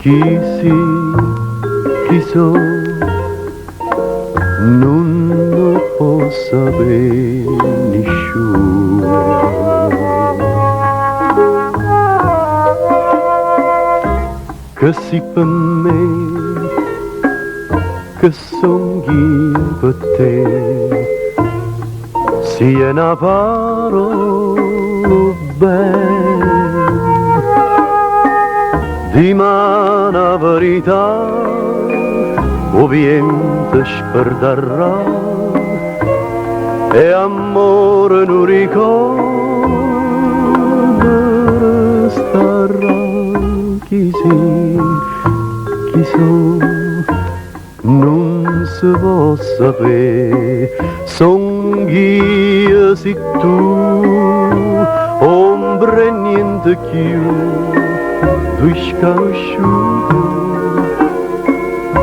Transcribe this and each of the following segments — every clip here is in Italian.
Chi si, chi so, non lo può sapere nessuno. Che si per me, che son io per te, sia una parola bella. Dimmi la verità, o viento sperderà, e amore non ricordo starà. Chi si, chi so, non si può sapere, son io si tu, ombre e niente più. Due sconosciuti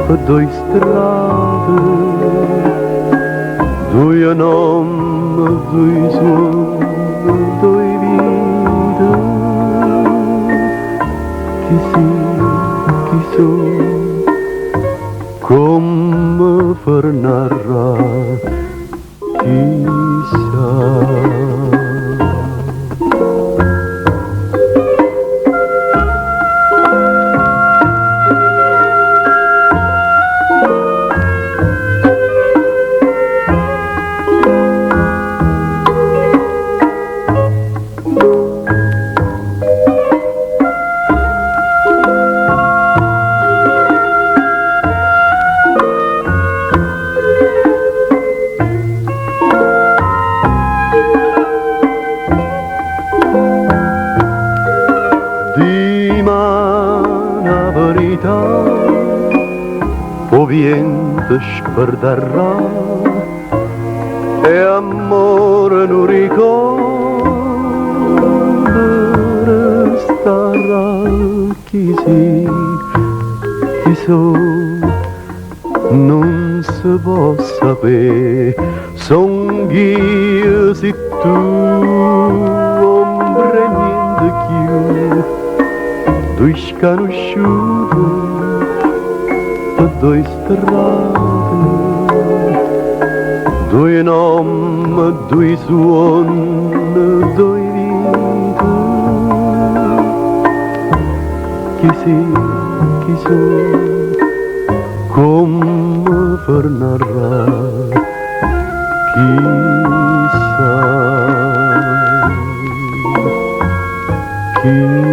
per due strade, due nomi, due suoni, due vite. Chi si, chi so, come per narrare, chissà. Dimmi la verità, o viento sperderà, e amore non ricordo starà. Chi si, chi so, non si può sapere, son io si tu, ombre niente più. Due sconosciuti per due strade, due nomi, due suoni, due vite. Chi si, chi so, come per narrare, chissà, chissà.